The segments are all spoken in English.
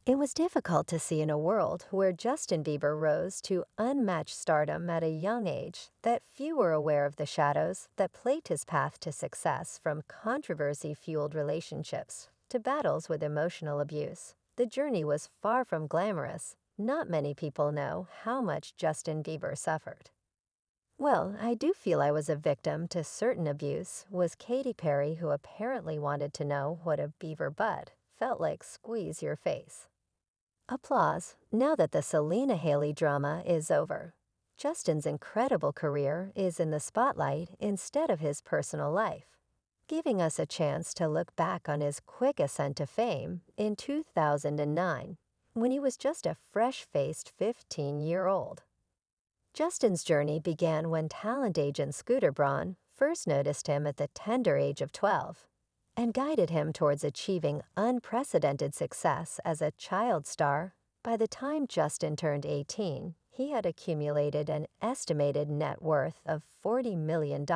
It was difficult to see in a world where Justin Bieber rose to unmatched stardom at a young age that few were aware of the shadows that plagued his path to success, from controversy-fueled relationships to battles with emotional abuse. The journey was far from glamorous. Not many people know how much Justin Bieber suffered. "Well, I do feel I was a victim to certain abuse," was Katy Perry, who apparently wanted to know what a Bieber bud felt like. Squeeze your face. Applause. Now that the Selena Haley drama is over, Justin's incredible career is in the spotlight instead of his personal life, giving us a chance to look back on his quick ascent to fame in 2009, when he was just a fresh-faced 15-year-old. Justin's journey began when talent agent Scooter Braun first noticed him at the tender age of 12 and guided him towards achieving unprecedented success as a child star. By the time Justin turned 18, he had accumulated an estimated net worth of $40 million,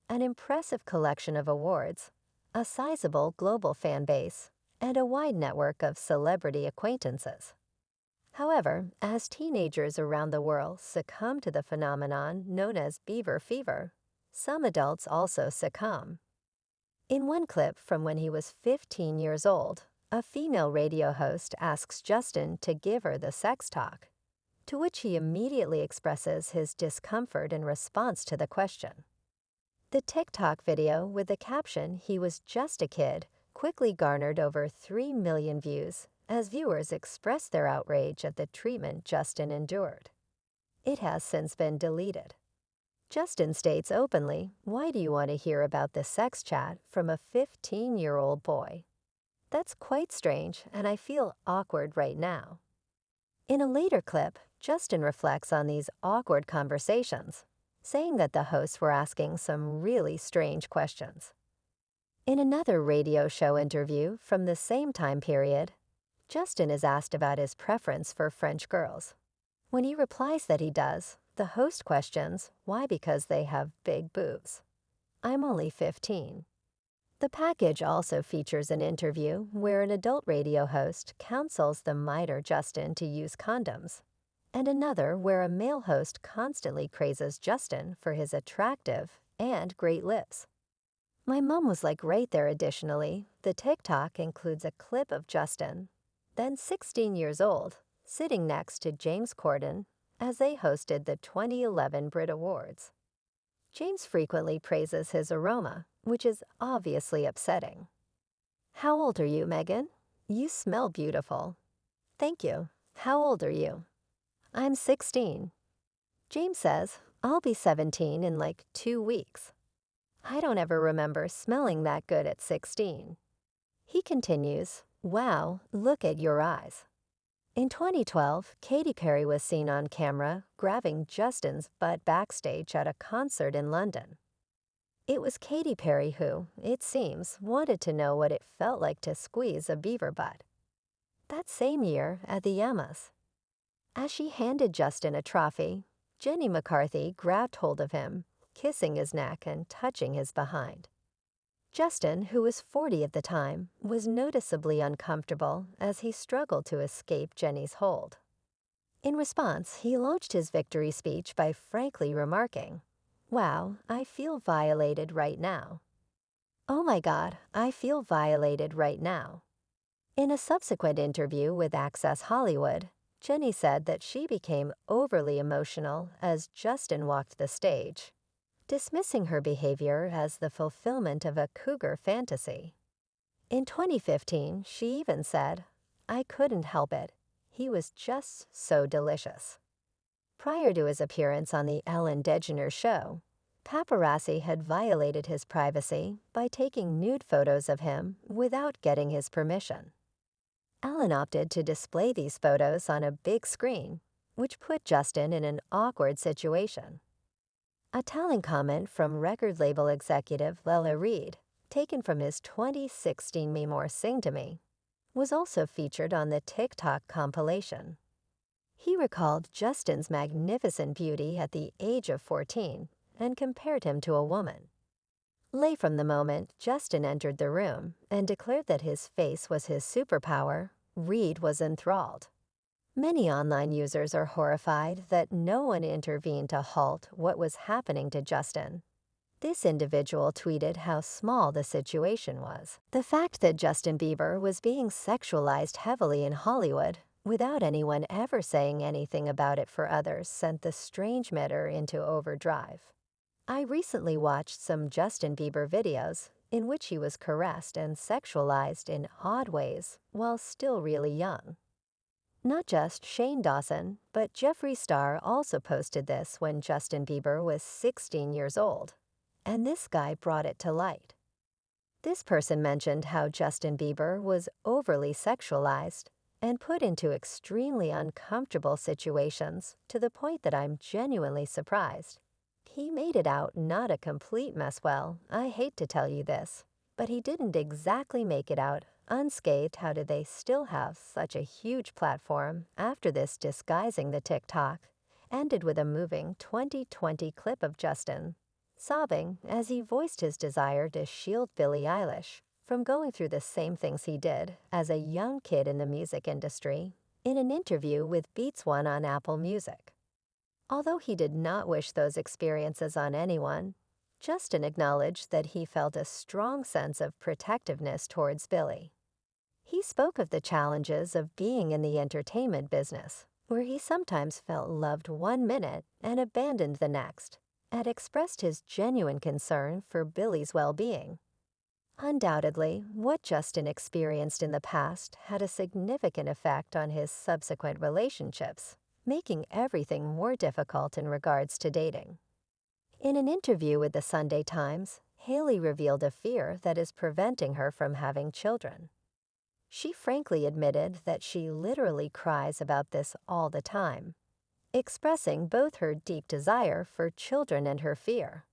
an impressive collection of awards, a sizable global fan base, and a wide network of celebrity acquaintances. However, as teenagers around the world succumb to the phenomenon known as Bieber fever, some adults also succumb. In one clip from when he was 15 years old, a female radio host asks Justin to give her the sex talk, to which he immediately expresses his discomfort in response to the question. The TikTok video with the caption "He was just a kid" quickly garnered over 3 million views as viewers expressed their outrage at the treatment Justin endured. It has since been deleted. Justin states openly, "Why do you want to hear about the sex chat from a 15-year-old boy? That's quite strange, and I feel awkward right now." In a later clip, Justin reflects on these awkward conversations, saying that the hosts were asking some really strange questions. In another radio show interview from the same time period, Justin is asked about his preference for French girls. When he replies that he does, the host questions why, because they have big boobs. "I'm only 15. The package also features an interview where an adult radio host counsels the minor Justin to use condoms, and another where a male host constantly praises Justin for his attractive and great lips. My mom was like right there. Additionally, the TikTok includes a clip of Justin, then 16 years old, sitting next to James Corden as they hosted the 2011 Brit Awards. James frequently praises his aroma, which is obviously upsetting. "How old are you, Megan? You smell beautiful." "Thank you. How old are you?" "I'm 16. James says, "I'll be 17 in like 2 weeks. I don't ever remember smelling that good at 16. He continues, "Wow, look at your eyes." In 2012, Katy Perry was seen on camera grabbing Justin's butt backstage at a concert in London. It was Katy Perry who, it seems, wanted to know what it felt like to squeeze a Bieber butt. That same year, at the Emmys, as she handed Justin a trophy, Jenny McCarthy grabbed hold of him, kissing his neck and touching his behind. Justin, who was 40 at the time, was noticeably uncomfortable as he struggled to escape Jenny's hold. In response, he launched his victory speech by frankly remarking, "Wow, I feel violated right now. Oh my God, I feel violated right now." In a subsequent interview with Access Hollywood, Jenny said that she became overly emotional as Justin walked the stage, dismissing her behavior as the fulfillment of a cougar fantasy. In 2015, she even said, "I couldn't help it. He was just so delicious." Prior to his appearance on the Ellen DeGeneres show, paparazzi had violated his privacy by taking nude photos of him without getting his permission. Ellen opted to display these photos on a big screen, which put Justin in an awkward situation. A telling comment from record label executive Lella Reed, taken from his 2016 Me More Sing to Me, was also featured on the TikTok compilation. He recalled Justin's magnificent beauty at the age of 14 and compared him to a woman. Lay from the moment Justin entered the room and declared that his face was his superpower, Reed was enthralled. Many online users are horrified that no one intervened to halt what was happening to Justin. This individual tweeted how small the situation was. The fact that Justin Bieber was being sexualized heavily in Hollywood without anyone ever saying anything about it for others sent the strange matter into overdrive. I recently watched some Justin Bieber videos in which he was caressed and sexualized in odd ways while still really young. Not just Shane Dawson, but Jeffree Star also posted this when Justin Bieber was 16 years old, and this guy brought it to light. This person mentioned how Justin Bieber was overly sexualized and put into extremely uncomfortable situations to the point that I'm genuinely surprised. He made it out not a complete mess. Well, I hate to tell you this, but he didn't exactly make it out unscathed. How do they still have such a huge platform after this disguising the TikTok ended with a moving 2020 clip of Justin sobbing as he voiced his desire to shield Billie Eilish from going through the same things he did as a young kid in the music industry in an interview with Beats One on Apple Music. Although he did not wish those experiences on anyone, Justin acknowledged that he felt a strong sense of protectiveness towards Billie. He spoke of the challenges of being in the entertainment business, where he sometimes felt loved one minute and abandoned the next, and expressed his genuine concern for Billie's well-being. Undoubtedly, what Justin experienced in the past had a significant effect on his subsequent relationships, making everything more difficult in regards to dating. In an interview with the Sunday Times, Haley revealed a fear that is preventing her from having children. She frankly admitted that she literally cries about this all the time, expressing both her deep desire for children and her fear.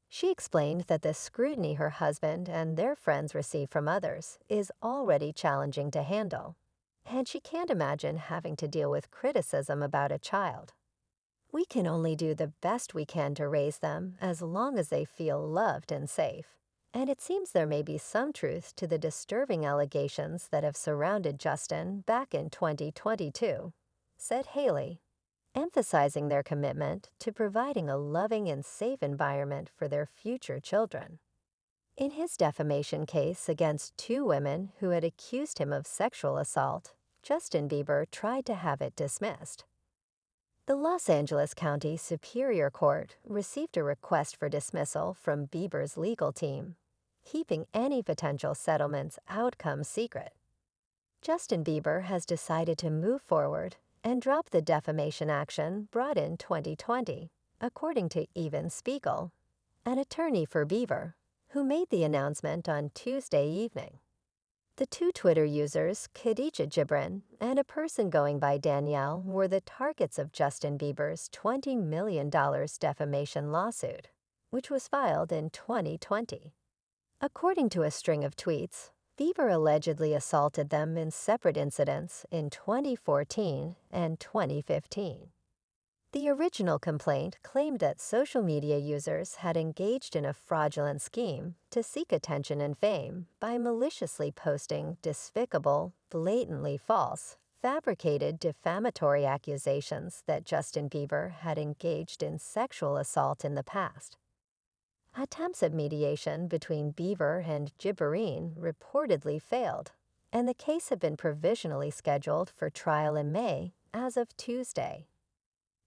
She explained that the scrutiny her husband and their friends receive from others is already challenging to handle, and she can't imagine having to deal with criticism about a child. We can only do the best we can to raise them as long as they feel loved and safe. And it seems there may be some truth to the disturbing allegations that have surrounded Justin back in 2022, said Haley, emphasizing their commitment to providing a loving and safe environment for their future children. In his defamation case against two women who had accused him of sexual assault, Justin Bieber tried to have it dismissed. The Los Angeles County Superior Court received a request for dismissal from Bieber's legal team, keeping any potential settlement's outcome secret. Justin Bieber has decided to move forward and drop the defamation action brought in 2020, according to Evan Spiegel, an attorney for Bieber, who made the announcement on Tuesday evening. The two Twitter users, Khadija Gibran and a person going by Danielle, were the targets of Justin Bieber's $20 million defamation lawsuit, which was filed in 2020. According to a string of tweets, Bieber allegedly assaulted them in separate incidents in 2014 and 2015. The original complaint claimed that social media users had engaged in a fraudulent scheme to seek attention and fame by maliciously posting despicable, blatantly false, fabricated defamatory accusations that Justin Bieber had engaged in sexual assault in the past. Attempts at mediation between Bieber and Gibran reportedly failed, and the case had been provisionally scheduled for trial in May as of Tuesday.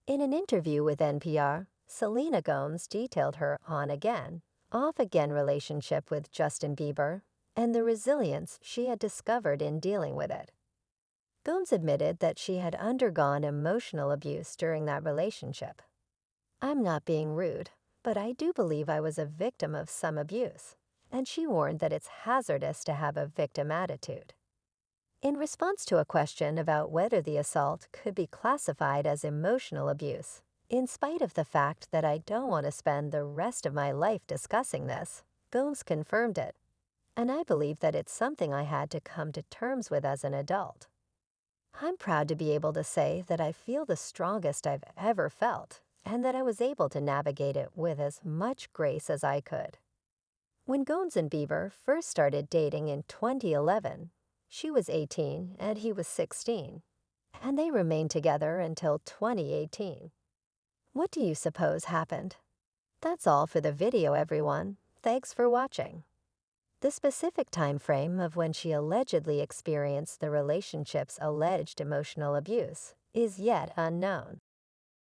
In an interview with NPR, Selena detailed her on-again, off-again relationship with Justin Bieber and the resilience she had discovered in dealing with it. Gomes admitted that she had undergone emotional abuse during that relationship. "I'm not being rude, but I do believe I was a victim of some abuse," and she warned that it's hazardous to have a victim attitude. In response to a question about whether the assault could be classified as emotional abuse, in spite of the fact that I don't want to spend the rest of my life discussing this, Gomes confirmed it, and I believe that it's something I had to come to terms with as an adult. "I'm proud to be able to say that I feel the strongest I've ever felt, and that I was able to navigate it with as much grace as I could." When Gomes and Bieber first started dating in 2011, She was 18 and he was 16, and they remained together until 2018. What do you suppose happened? That's all for the video, everyone. Thanks for watching. The specific time frame of when she allegedly experienced the relationship's alleged emotional abuse is yet unknown.